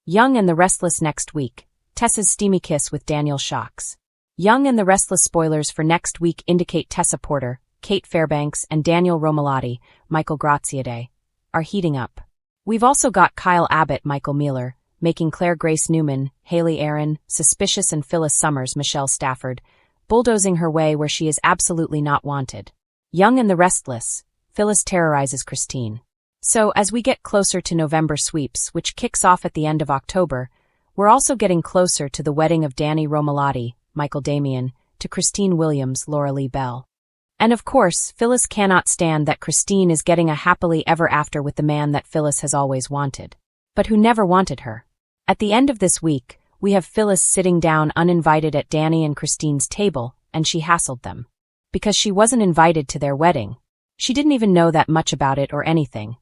Young and the Restless next week. Tessa's steamy kiss with Daniel shocks. Young and the Restless spoilers for next week indicate Tessa Porter, Kate Fairbanks, and Daniel Romalotti, Michael Graziadei, are heating up. We've also got Kyle Abbott, Michael Mueller, making Claire Grace Newman, Haley Aaron, Suspicious, and Phyllis Summers, Michelle Stafford, bulldozing her way where she is absolutely not wanted. Young and the Restless. Phyllis terrorizes Christine. So, as we get closer to November sweeps, which kicks off at the end of October, we're also getting closer to the wedding of Danny Romalotti, Michael Damian, to Christine Williams, Laura Lee Bell. And of course, Phyllis cannot stand that Christine is getting a happily ever after with the man that Phyllis has always wanted, but who never wanted her. At the end of this week, we have Phyllis sitting down uninvited at Danny and Christine's table, and she hassled them. Because she wasn't invited to their wedding. She didn't even know that much about it or anything.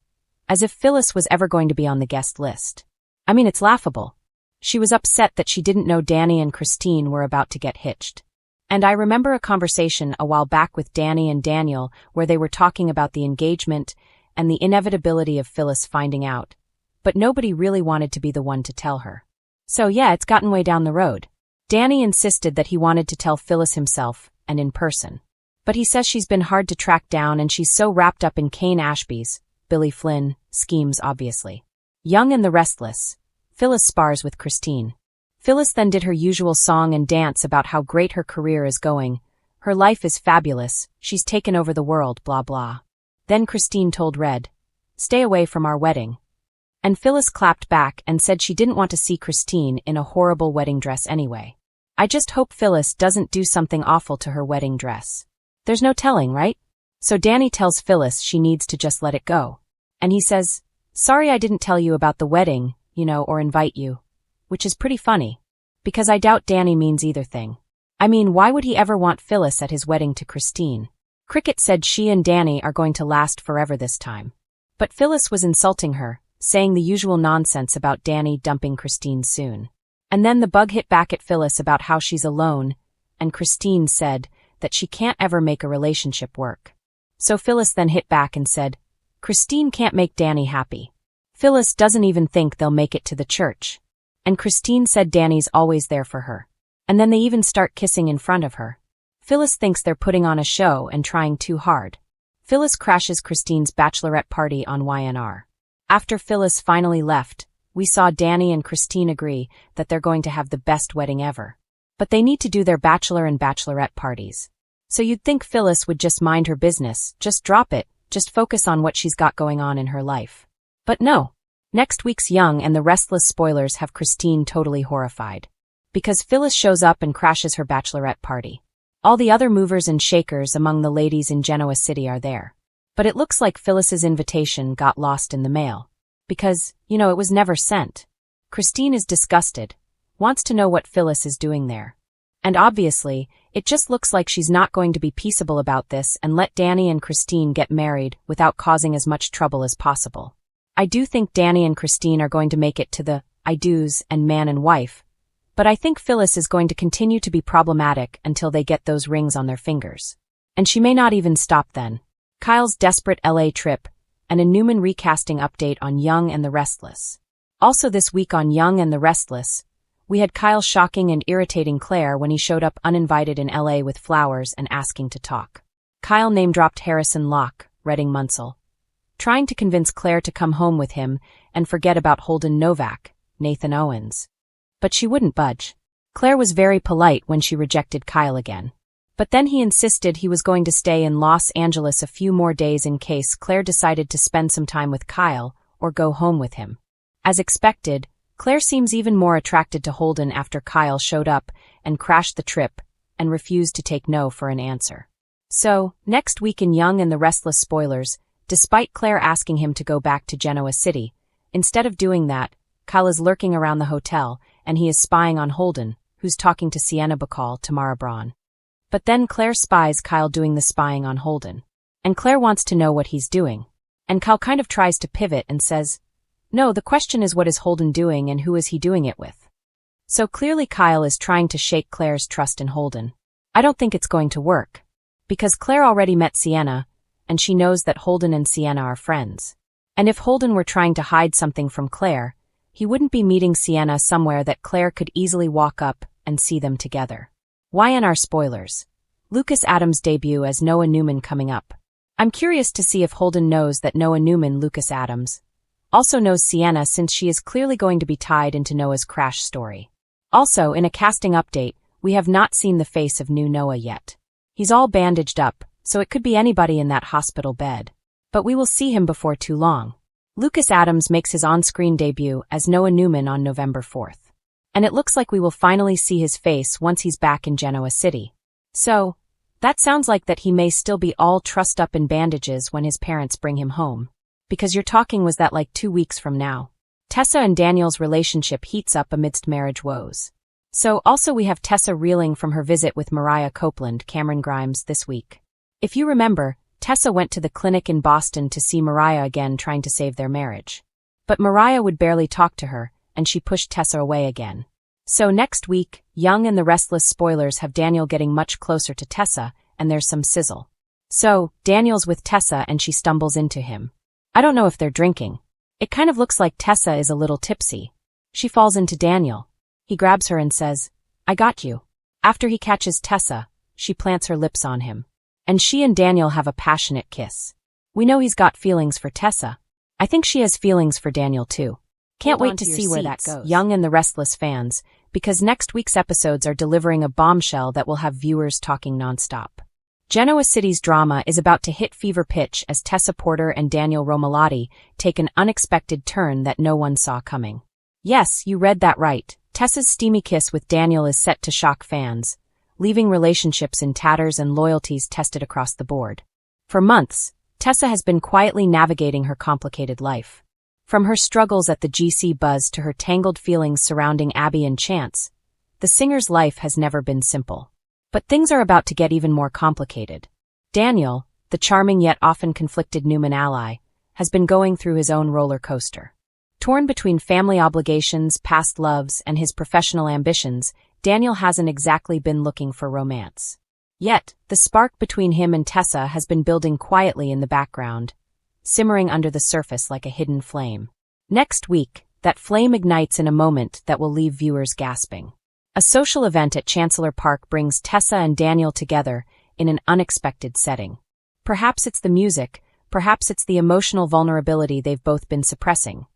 As if Phyllis was ever going to be on the guest list. I mean, it's laughable. She was upset that she didn't know Danny and Christine were about to get hitched. And I remember a conversation a while back with Danny and Daniel where they were talking about the engagement and the inevitability of Phyllis finding out. But nobody really wanted to be the one to tell her. So yeah, it's gotten way down the road. Danny insisted that he wanted to tell Phyllis himself, and in person. But he says she's been hard to track down and she's so wrapped up in Kane Ashby's, Billy Flynn, schemes obviously. Young and the Restless. Phyllis spars with Christine. Phyllis then did her usual song and dance about how great her career is going. Her life is fabulous, she's taken over the world, blah blah. Then Christine told Red, "Stay away from our wedding." And Phyllis clapped back and said she didn't want to see Christine in a horrible wedding dress anyway. I just hope Phyllis doesn't do something awful to her wedding dress. There's no telling, right? So Danny tells Phyllis she needs to just let it go. And he says, "Sorry I didn't tell you about the wedding, or invite you." Which is pretty funny. Because I doubt Danny means either thing. I mean, why would he ever want Phyllis at his wedding to Christine? Cricket said she and Danny are going to last forever this time. But Phyllis was insulting her, saying the usual nonsense about Danny dumping Christine soon. And then the bug hit back at Phyllis about how she's alone, and Christine said that she can't ever make a relationship work. So Phyllis then hit back and said, Christine can't make Danny happy. Phyllis doesn't even think they'll make it to the church. And Christine said Danny's always there for her. And then they even start kissing in front of her. Phyllis thinks they're putting on a show and trying too hard. Phyllis crashes Christine's bachelorette party on YandR. After Phyllis finally left, we saw Danny and Christine agree that they're going to have the best wedding ever. But they need to do their bachelor and bachelorette parties. So you'd think Phyllis would just mind her business, just drop it, just focus on what she's got going on in her life. But no. Next week's Young and the Restless spoilers have Christine totally horrified. Because Phyllis shows up and crashes her bachelorette party. All the other movers and shakers among the ladies in Genoa City are there. But it looks like Phyllis's invitation got lost in the mail. Because, it was never sent. Christine is disgusted. Wants to know what Phyllis is doing there. And obviously, it just looks like she's not going to be peaceable about this and let Danny and Christine get married without causing as much trouble as possible. I do think Danny and Christine are going to make it to the I do's and man and wife, but I think Phyllis is going to continue to be problematic until they get those rings on their fingers. And she may not even stop then. Kyle's desperate LA trip, and a Newman recasting update on Young and the Restless. Also this week on Young and the Restless, we had Kyle shocking and irritating Claire when he showed up uninvited in LA with flowers and asking to talk. Kyle name-dropped Harrison Locke, Redding Munsell, trying to convince Claire to come home with him and forget about Holden Novak, Nathan Owens. But she wouldn't budge. Claire was very polite when she rejected Kyle again. But then he insisted he was going to stay in Los Angeles a few more days in case Claire decided to spend some time with Kyle or go home with him. As expected, Claire seems even more attracted to Holden after Kyle showed up and crashed the trip and refused to take no for an answer. So, next week in Young and the Restless spoilers, despite Claire asking him to go back to Genoa City, instead of doing that, Kyle is lurking around the hotel and he is spying on Holden, who's talking to Sienna Bacall, Tamara Braun. But then Claire spies Kyle doing the spying on Holden. And Claire wants to know what he's doing. And Kyle kind of tries to pivot and says, "No, the question is what is Holden doing and who is he doing it with?" So clearly Kyle is trying to shake Claire's trust in Holden. I don't think it's going to work. Because Claire already met Sienna, and she knows that Holden and Sienna are friends. And if Holden were trying to hide something from Claire, He wouldn't be meeting Sienna somewhere that Claire could easily walk up and see them together. YandR spoilers. Lucas Adams' debut as Noah Newman coming up. I'm curious to see if Holden knows that Noah Newman, Lucas Adams, also knows Sienna, since she is clearly going to be tied into Noah's crash story. Also, in a casting update, we have not seen the face of new Noah yet. He's all bandaged up, so it could be anybody in that hospital bed. But we will see him before too long. Lucas Adams makes his on-screen debut as Noah Newman on November 4th. And it looks like we will finally see his face once he's back in Genoa City. So, that sounds like that he may still be all trussed up in bandages when his parents bring him home. Because you're talking was that like 2 weeks from now. Tessa and Daniel's relationship heats up amidst marriage woes. So also we have Tessa reeling from her visit with Mariah Copeland, Cameron Grimes, this week. If you remember, Tessa went to the clinic in Boston to see Mariah again, trying to save their marriage. But Mariah would barely talk to her, and she pushed Tessa away again. So next week, Young and the Restless spoilers have Daniel getting much closer to Tessa, and there's some sizzle. So, Daniel's with Tessa and she stumbles into him. I don't know if they're drinking. It kind of looks like Tessa is a little tipsy. She falls into Daniel. He grabs her and says, "I got you." After he catches Tessa, she plants her lips on him. And she and Daniel have a passionate kiss. We know he's got feelings for Tessa. I think she has feelings for Daniel too. Can't wait to see where that goes. Young and the Restless fans, because next week's episodes are delivering a bombshell that will have viewers talking nonstop. Genoa City's drama is about to hit fever pitch as Tessa Porter and Daniel Romalotti take an unexpected turn that no one saw coming. Yes, you read that right. Tessa's steamy kiss with Daniel is set to shock fans, leaving relationships in tatters and loyalties tested across the board. For months, Tessa has been quietly navigating her complicated life. From her struggles at the GC buzz to her tangled feelings surrounding Abby and Chance, the singer's life has never been simple. But things are about to get even more complicated. Daniel, the charming yet often conflicted Newman ally, has been going through his own roller coaster. Torn between family obligations, past loves, and his professional ambitions, Daniel hasn't exactly been looking for romance. Yet, the spark between him and Tessa has been building quietly in the background, simmering under the surface like a hidden flame. Next week, that flame ignites in a moment that will leave viewers gasping. A social event at Chancellor Park brings Tessa and Daniel together in an unexpected setting. Perhaps it's the music, perhaps it's the emotional vulnerability they've both been suppressing.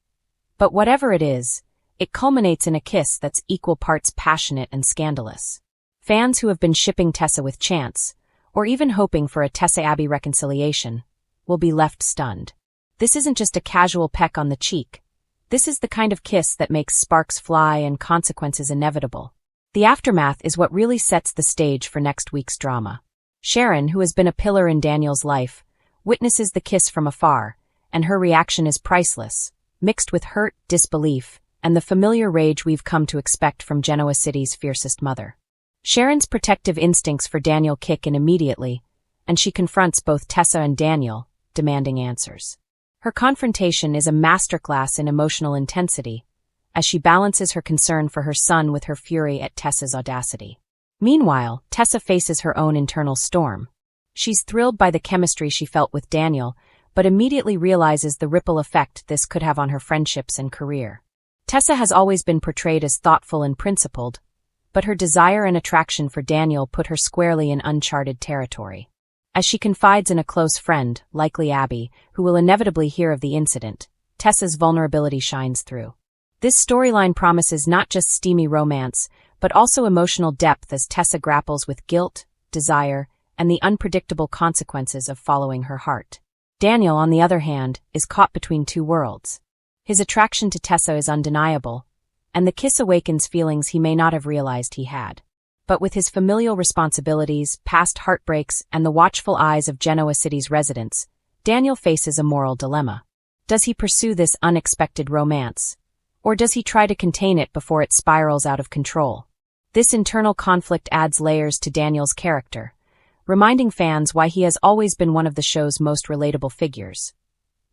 But whatever it is, it culminates in a kiss that's equal parts passionate and scandalous. Fans who have been shipping Tessa with Chance, or even hoping for a Tessa-Abby reconciliation, will be left stunned. This isn't just a casual peck on the cheek. This is the kind of kiss that makes sparks fly and consequences inevitable. The aftermath is what really sets the stage for next week's drama. Sharon, who has been a pillar in Daniel's life, witnesses the kiss from afar, and her reaction is priceless, mixed with hurt, disbelief, and the familiar rage we've come to expect from Genoa City's fiercest mother. Sharon's protective instincts for Daniel kick in immediately, and she confronts both Tessa and Daniel, demanding answers. Her confrontation is a masterclass in emotional intensity, as she balances her concern for her son with her fury at Tessa's audacity. Meanwhile, Tessa faces her own internal storm. She's thrilled by the chemistry she felt with Daniel, but immediately realizes the ripple effect this could have on her friendships and career. Tessa has always been portrayed as thoughtful and principled, but her desire and attraction for Daniel put her squarely in uncharted territory. As she confides in a close friend, likely Abby, who will inevitably hear of the incident, Tessa's vulnerability shines through. This storyline promises not just steamy romance, but also emotional depth as Tessa grapples with guilt, desire, and the unpredictable consequences of following her heart. Daniel, on the other hand, is caught between two worlds. His attraction to Tessa is undeniable, and the kiss awakens feelings he may not have realized he had. But with his familial responsibilities, past heartbreaks, and the watchful eyes of Genoa City's residents, Daniel faces a moral dilemma. Does he pursue this unexpected romance? Or does he try to contain it before it spirals out of control? This internal conflict adds layers to Daniel's character, reminding fans why he has always been one of the show's most relatable figures.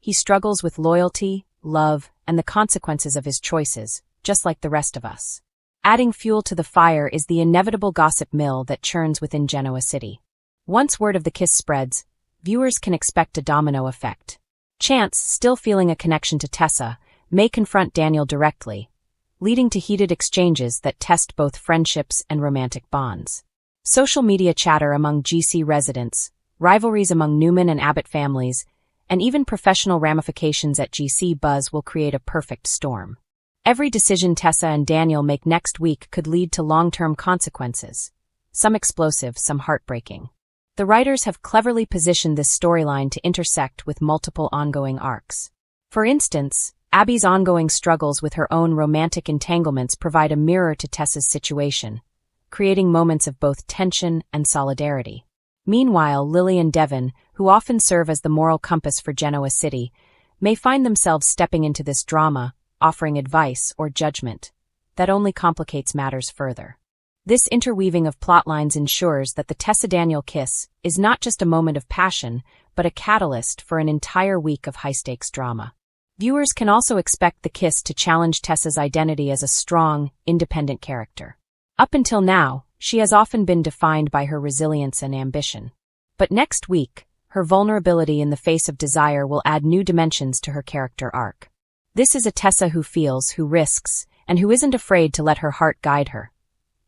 He struggles with loyalty, love, and the consequences of his choices, just like the rest of us. Adding fuel to the fire is the inevitable gossip mill that churns within Genoa City. Once word of the kiss spreads, viewers can expect a domino effect. Chance, still feeling a connection to Tessa, may confront Daniel directly, leading to heated exchanges that test both friendships and romantic bonds. Social media chatter among GC residents, rivalries among Newman and Abbott families, and even professional ramifications at GC buzz will create a perfect storm. Every decision Tessa and Daniel make next week could lead to long-term consequences, some explosive, some heartbreaking. The writers have cleverly positioned this storyline to intersect with multiple ongoing arcs. For instance, Abby's ongoing struggles with her own romantic entanglements provide a mirror to Tessa's situation, creating moments of both tension and solidarity. Meanwhile, Lily and Devon, who often serve as the moral compass for Genoa City, may find themselves stepping into this drama, offering advice or judgment that only complicates matters further. This interweaving of plotlines ensures that the Tessa-Daniel kiss is not just a moment of passion, but a catalyst for an entire week of high-stakes drama. Viewers can also expect the kiss to challenge Tessa's identity as a strong, independent character. Up until now, she has often been defined by her resilience and ambition. But next week, her vulnerability in the face of desire will add new dimensions to her character arc. This is a Tessa who feels, who risks, and who isn't afraid to let her heart guide her,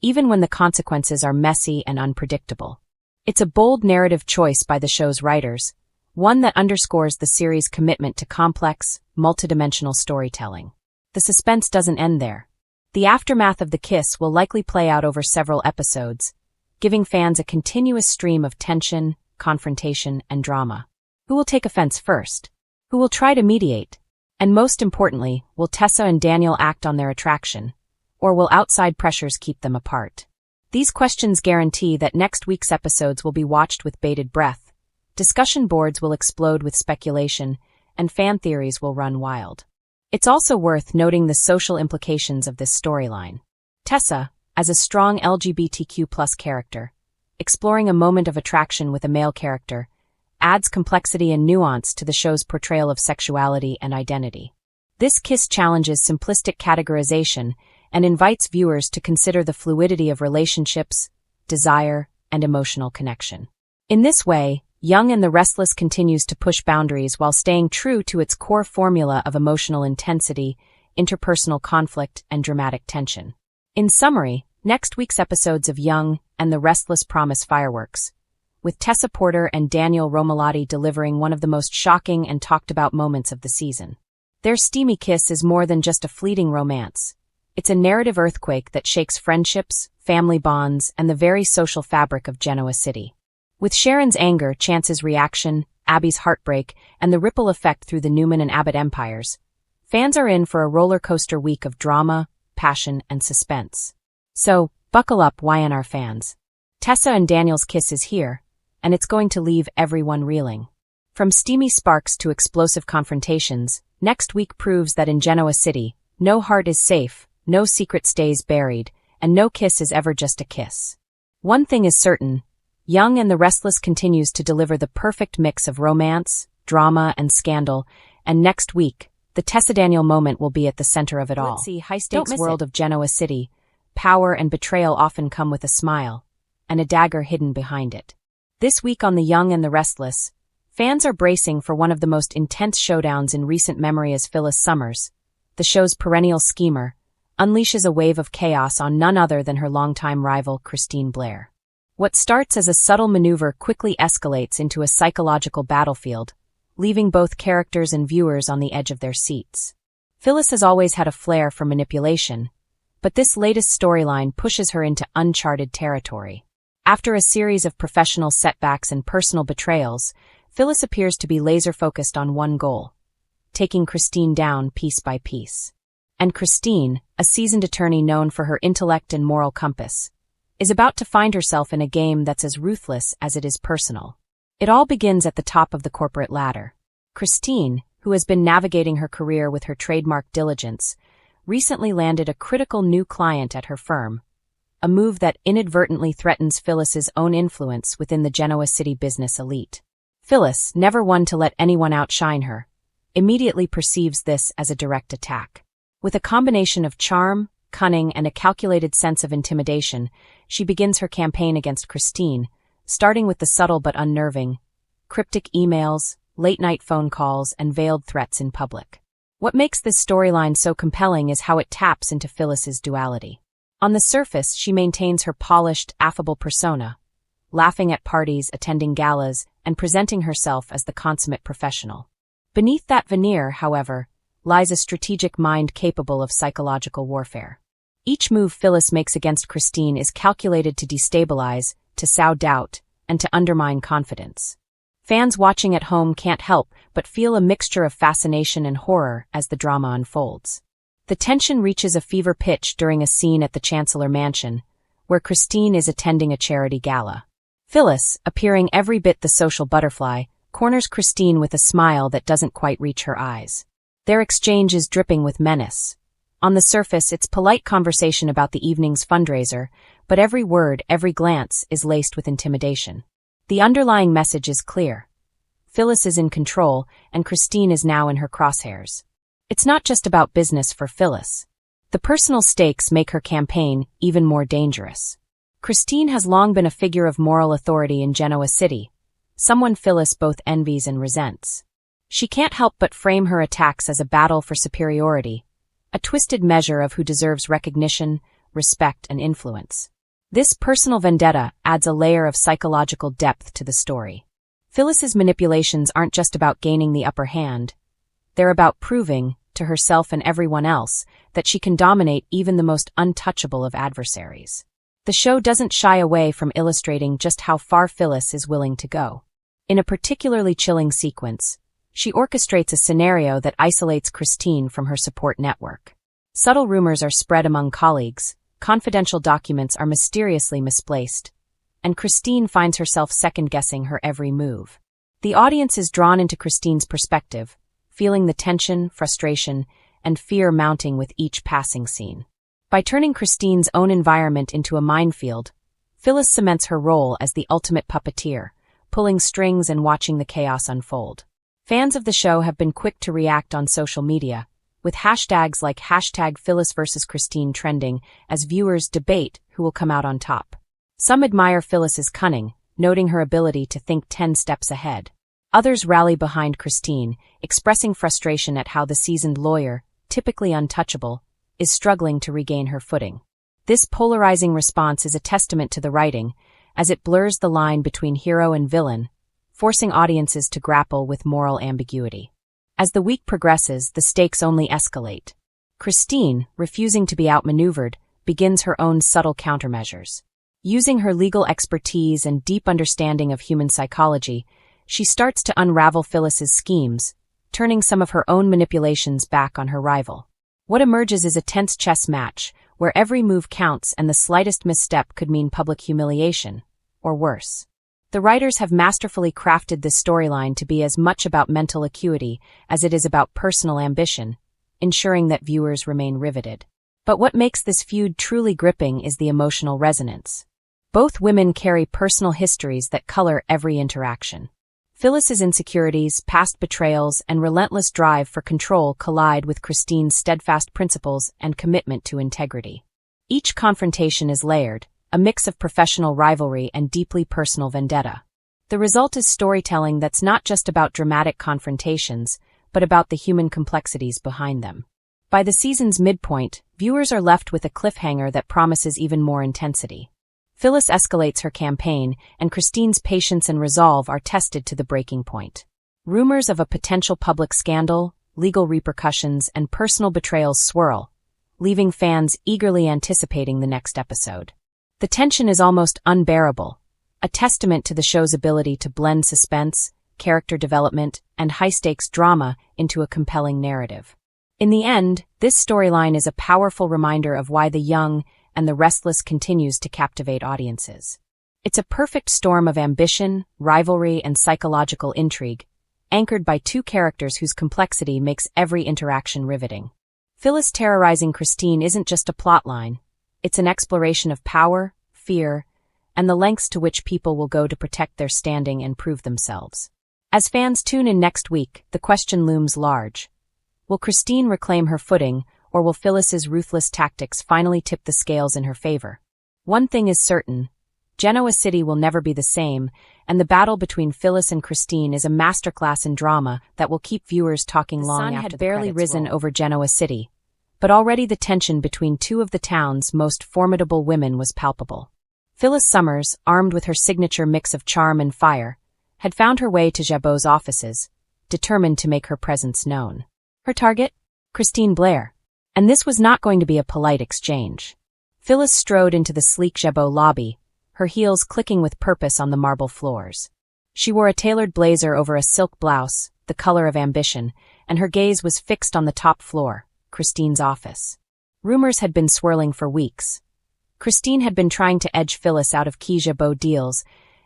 even when the consequences are messy and unpredictable. It's a bold narrative choice by the show's writers, one that underscores the series' commitment to complex, multidimensional storytelling. The suspense doesn't end there. The aftermath of the kiss will likely play out over several episodes, giving fans a continuous stream of tension, confrontation, and drama. Who will take offense first? Who will try to mediate? And most importantly, will Tessa and Daniel act on their attraction, or will outside pressures keep them apart? These questions guarantee that next week's episodes will be watched with bated breath. Discussion boards will explode with speculation, and fan theories will run wild. It's also worth noting the social implications of this storyline. Tessa, as a strong LGBTQ+ character, exploring a moment of attraction with a male character, adds complexity and nuance to the show's portrayal of sexuality and identity. This kiss challenges simplistic categorization and invites viewers to consider the fluidity of relationships, desire, and emotional connection. In this way, Young and the Restless continues to push boundaries while staying true to its core formula of emotional intensity, interpersonal conflict, and dramatic tension. In summary, next week's episodes of Young and the Restless promise fireworks, with Tessa Porter and Daniel Romalotti delivering one of the most shocking and talked-about moments of the season. Their steamy kiss is more than just a fleeting romance. It's a narrative earthquake that shakes friendships, family bonds, and the very social fabric of Genoa City. With Sharon's anger, Chance's reaction, Abby's heartbreak, and the ripple effect through the Newman and Abbott empires, fans are in for a roller coaster week of drama, passion, and suspense. So, buckle up, YandR fans. Tessa and Daniel's kiss is here, and it's going to leave everyone reeling. From steamy sparks to explosive confrontations, next week proves that in Genoa City, no heart is safe, no secret stays buried, and no kiss is ever just a kiss. One thing is certain: Young and the Restless continues to deliver the perfect mix of romance, drama, and scandal, and next week, the Tessa-Daniel moment will be at the center of it all. Let's see, high-stakes world of Genoa City, power and betrayal often come with a smile, and a dagger hidden behind it. This week on The Young and the Restless, fans are bracing for one of the most intense showdowns in recent memory as Phyllis Summers, the show's perennial schemer, unleashes a wave of chaos on none other than her longtime rival, Christine Blair. What starts as a subtle maneuver quickly escalates into a psychological battlefield, leaving both characters and viewers on the edge of their seats. Phyllis has always had a flair for manipulation, but this latest storyline pushes her into uncharted territory. After a series of professional setbacks and personal betrayals, Phyllis appears to be laser-focused on one goal: taking Christine down piece by piece. And Christine, a seasoned attorney known for her intellect and moral compass, is about to find herself in a game that's as ruthless as it is personal. It all begins at the top of the corporate ladder. Christine, who has been navigating her career with her trademark diligence, recently landed a critical new client at her firm, a move that inadvertently threatens Phyllis's own influence within the Genoa City business elite. Phyllis, never one to let anyone outshine her, immediately perceives this as a direct attack. With a combination of charm, cunning, and a calculated sense of intimidation, she begins her campaign against Christine, starting with the subtle but unnerving cryptic emails, late-night phone calls, and veiled threats in public. What makes this storyline so compelling is how it taps into Phyllis's duality. On the surface, she maintains her polished, affable persona, laughing at parties, attending galas, and presenting herself as the consummate professional. Beneath that veneer, however, lies a strategic mind capable of psychological warfare. Each move Phyllis makes against Christine is calculated to destabilize, to sow doubt, and to undermine confidence. Fans watching at home can't help but feel a mixture of fascination and horror as the drama unfolds. The tension reaches a fever pitch during a scene at the Chancellor Mansion, where Christine is attending a charity gala. Phyllis, appearing every bit the social butterfly, corners Christine with a smile that doesn't quite reach her eyes. Their exchange is dripping with menace. On the surface, it's polite conversation about the evening's fundraiser, but every word, every glance is laced with intimidation. The underlying message is clear. Phyllis is in control, and Christine is now in her crosshairs. It's not just about business for Phyllis. The personal stakes make her campaign even more dangerous. Christine has long been a figure of moral authority in Genoa City, someone Phyllis both envies and resents. She can't help but frame her attacks as a battle for superiority, a twisted measure of who deserves recognition, respect, and influence. This personal vendetta adds a layer of psychological depth to the story. Phyllis's manipulations aren't just about gaining the upper hand. They're about proving, to herself and everyone else, that she can dominate even the most untouchable of adversaries. The show doesn't shy away from illustrating just how far Phyllis is willing to go. In a particularly chilling sequence, she orchestrates a scenario that isolates Christine from her support network. Subtle rumors are spread among colleagues, confidential documents are mysteriously misplaced, and Christine finds herself second-guessing her every move. The audience is drawn into Christine's perspective, feeling the tension, frustration, and fear mounting with each passing scene. By turning Christine's own environment into a minefield, Phyllis cements her role as the ultimate puppeteer, pulling strings and watching the chaos unfold. Fans of the show have been quick to react on social media, with hashtags like #PhyllisVs.Christine trending as viewers debate who will come out on top. Some admire Phyllis's cunning, noting her ability to think 10 steps ahead. Others rally behind Christine, expressing frustration at how the seasoned lawyer, typically untouchable, is struggling to regain her footing. This polarizing response is a testament to the writing, as it blurs the line between hero and villain, forcing audiences to grapple with moral ambiguity. As the week progresses, the stakes only escalate. Christine, refusing to be outmaneuvered, begins her own subtle countermeasures. Using her legal expertise and deep understanding of human psychology, she starts to unravel Phyllis's schemes, turning some of her own manipulations back on her rival. What emerges is a tense chess match, where every move counts and the slightest misstep could mean public humiliation, or worse. The writers have masterfully crafted this storyline to be as much about mental acuity as it is about personal ambition, ensuring that viewers remain riveted. But what makes this feud truly gripping is the emotional resonance. Both women carry personal histories that color every interaction. Phyllis's insecurities, past betrayals, and relentless drive for control collide with Christine's steadfast principles and commitment to integrity. Each confrontation is layered, a mix of professional rivalry and deeply personal vendetta. The result is storytelling that's not just about dramatic confrontations, but about the human complexities behind them. By the season's midpoint, viewers are left with a cliffhanger that promises even more intensity. Phyllis escalates her campaign, and Christine's patience and resolve are tested to the breaking point. Rumors of a potential public scandal, legal repercussions, and personal betrayals swirl, leaving fans eagerly anticipating the next episode. The tension is almost unbearable, a testament to the show's ability to blend suspense, character development, and high-stakes drama into a compelling narrative. In the end, this storyline is a powerful reminder of why the young and the restless continues to captivate audiences. It's a perfect storm of ambition, rivalry, and psychological intrigue, anchored by two characters whose complexity makes every interaction riveting. Phyllis terrorizing Christine isn't just a plotline. It's an exploration of power, fear, and the lengths to which people will go to protect their standing and prove themselves. As fans tune in next week, the question looms large. Will Christine reclaim her footing, or will Phyllis's ruthless tactics finally tip the scales in her favor? One thing is certain. Genoa City will never be the same, and the battle between Phyllis and Christine is a masterclass in drama that will keep viewers talking long after the credits roll. The sun had barely risen over Genoa City, but already the tension between two of the town's most formidable women was palpable. Phyllis Summers, armed with her signature mix of charm and fire, had found her way to Jabot's offices, determined to make her presence known. Her target? Christine Blair. And this was not going to be a polite exchange. Phyllis strode into the sleek Jabot lobby, her heels clicking with purpose on the marble floors. She wore a tailored blazer over a silk blouse, the color of ambition, and her gaze was fixed on the top floor, Christine's office. Rumors had been swirling for weeks. Christine had been trying to edge Phyllis out of key Jabot deals,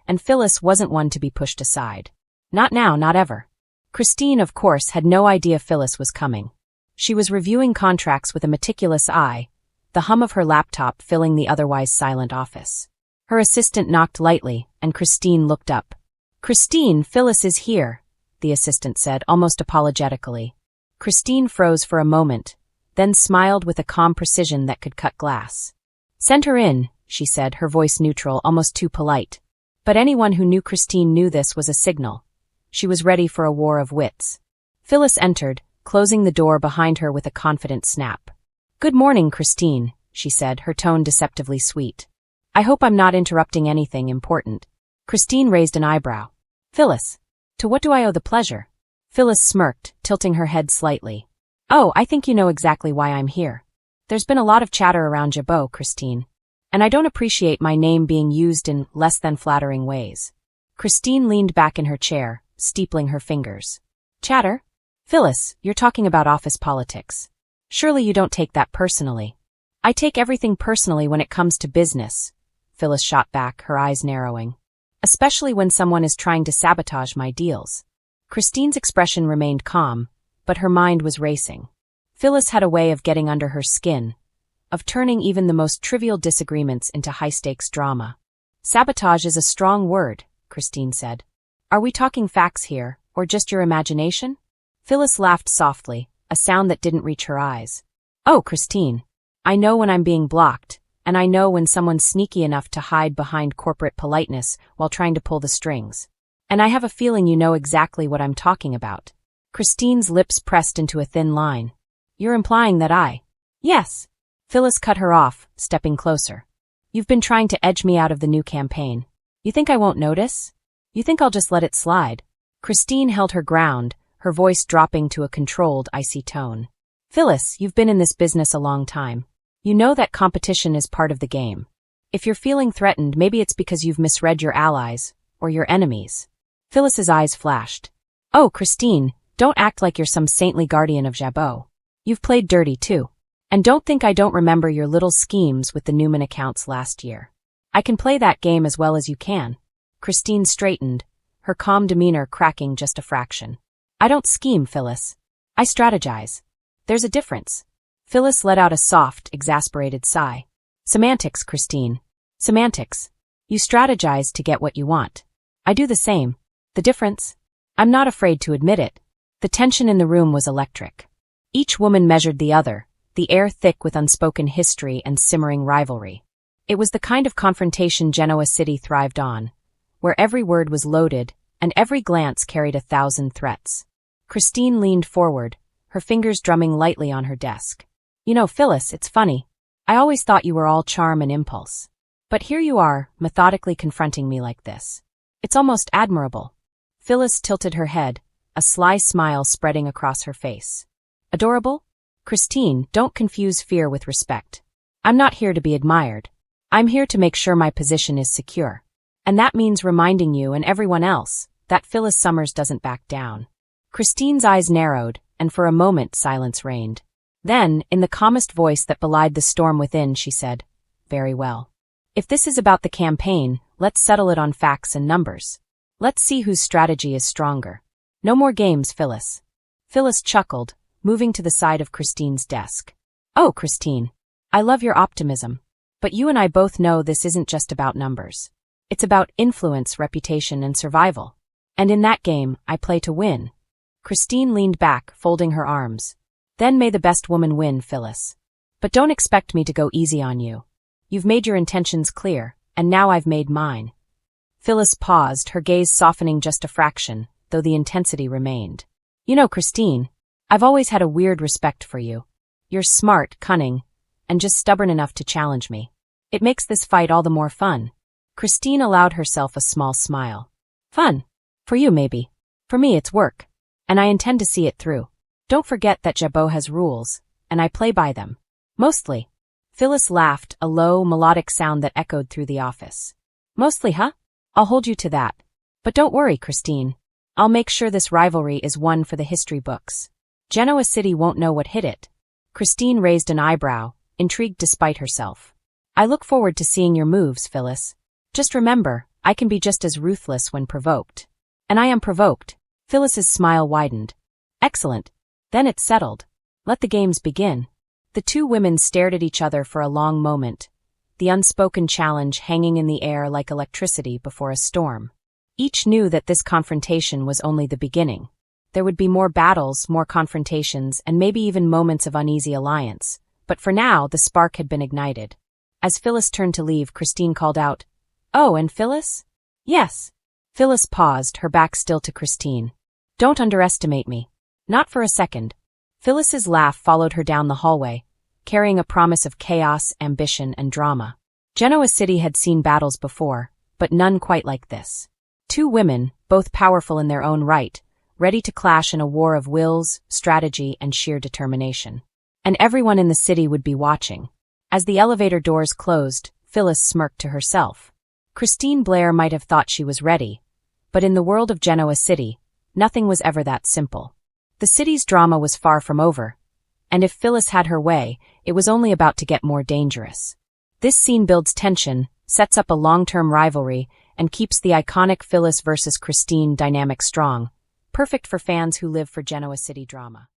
and Phyllis wasn't one to be pushed aside. Not now, not ever. Christine, of course, had no idea Phyllis was coming. She was reviewing contracts with a meticulous eye, the hum of her laptop filling the otherwise silent office. Her assistant knocked lightly, and Christine looked up. "Christine, Phyllis is here," the assistant said, almost apologetically. Christine froze for a moment, then smiled with a calm precision that could cut glass. "Send her in," she said, her voice neutral, almost too polite. But anyone who knew Christine knew this was a signal. She was ready for a war of wits. Phyllis entered, closing the door behind her with a confident snap. "Good morning, Christine," she said, her tone deceptively sweet. "I hope I'm not interrupting anything important." Christine raised an eyebrow. "Phyllis, to what do I owe the pleasure?" Phyllis smirked, tilting her head slightly. "Oh, I think you know exactly why I'm here. There's been a lot of chatter around Jabot, Christine, and I don't appreciate my name being used in less than flattering ways." Christine leaned back in her chair, steepling her fingers. "Chatter? Phyllis, you're talking about office politics. Surely you don't take that personally." "I take everything personally when it comes to business," Phyllis shot back, her eyes narrowing. "Especially when someone is trying to sabotage my deals." Christine's expression remained calm, but her mind was racing. Phyllis had a way of getting under her skin, of turning even the most trivial disagreements into high-stakes drama. "Sabotage is a strong word," Christine said. "Are we talking facts here, or just your imagination?" Phyllis laughed softly, a sound that didn't reach her eyes. "Oh, Christine, I know when I'm being blocked, and I know when someone's sneaky enough to hide behind corporate politeness while trying to pull the strings. And I have a feeling you know exactly what I'm talking about." Christine's lips pressed into a thin line. "You're implying that I—" "Yes." Phyllis cut her off, stepping closer. "You've been trying to edge me out of the new campaign. You think I won't notice? You think I'll just let it slide?" Christine held her ground, her voice dropping to a controlled, icy tone. "Phyllis, you've been in this business a long time. You know that competition is part of the game. If you're feeling threatened, maybe it's because you've misread your allies, or your enemies." Phyllis's eyes flashed. "Oh, Christine, don't act like you're some saintly guardian of Jabot. You've played dirty, too. And don't think I don't remember your little schemes with the Newman accounts last year. I can play that game as well as you can." Christine straightened, her calm demeanor cracking just a fraction. "I don't scheme, Phyllis. I strategize. There's a difference." Phyllis let out a soft, exasperated sigh. "Semantics, Christine. Semantics. You strategize to get what you want. I do the same. The difference? I'm not afraid to admit it." The tension in the room was electric. Each woman measured the other, the air thick with unspoken history and simmering rivalry. It was the kind of confrontation Genoa City thrived on, where every word was loaded and every glance carried 1,000 threats. Christine leaned forward, her fingers drumming lightly on her desk. "You know, Phyllis, it's funny. I always thought you were all charm and impulse. But here you are, methodically confronting me like this. It's almost admirable." Phyllis tilted her head, a sly smile spreading across her face. "Adorable? Christine, don't confuse fear with respect. I'm not here to be admired. I'm here to make sure my position is secure. And that means reminding you and everyone else that Phyllis Summers doesn't back down." Christine's eyes narrowed, and for a moment silence reigned. Then, in the calmest voice that belied the storm within, she said, "Very well. If this is about the campaign, let's settle it on facts and numbers. Let's see whose strategy is stronger. No more games, Phyllis." Phyllis chuckled, moving to the side of Christine's desk. "Oh, Christine, I love your optimism. But you and I both know this isn't just about numbers. It's about influence, reputation, and survival. And in that game, I play to win." Christine leaned back, folding her arms. "Then may the best woman win, Phyllis. But don't expect me to go easy on you. You've made your intentions clear, and now I've made mine. Phyllis paused, her gaze softening just a fraction, though the intensity remained. You know, Christine, I've always had a weird respect for you. You're smart, cunning, and just stubborn enough to challenge me. It makes this fight all the more fun. Christine allowed herself a small smile. Fun? For you, maybe. For me, it's work. And I intend to see it through. Don't forget that Jabot has rules, and I play by them. Mostly. Phyllis laughed, a low, melodic sound that echoed through the office. Mostly, huh? I'll hold you to that. But don't worry, Christine. I'll make sure this rivalry is one for the history books. Genoa City won't know what hit it. Christine raised an eyebrow, intrigued despite herself. I look forward to seeing your moves, Phyllis. Just remember, I can be just as ruthless when provoked. And I am provoked. Phyllis's smile widened. Excellent. Then it's settled. Let the games begin. The two women stared at each other for a long moment, the unspoken challenge hanging in the air like electricity before a storm. Each knew that this confrontation was only the beginning. There would be more battles, more confrontations, and maybe even moments of uneasy alliance. But for now, the spark had been ignited. As Phyllis turned to leave, Christine called out, "Oh, and Phyllis?" "Yes." Phyllis paused, her back still to Christine. "Don't underestimate me. Not for a second." Phyllis's laugh followed her down the hallway, carrying a promise of chaos, ambition, and drama. Genoa City had seen battles before, but none quite like this. Two women, both powerful in their own right, ready to clash in a war of wills, strategy, and sheer determination. And everyone in the city would be watching. As the elevator doors closed, Phyllis smirked to herself. Christine Blair might have thought she was ready, but in the world of Genoa City, nothing was ever that simple. The city's drama was far from over, and if Phyllis had her way, it was only about to get more dangerous. This scene builds tension, sets up a long-term rivalry, and keeps the iconic Phyllis versus Christine dynamic strong, perfect for fans who live for Genoa City drama.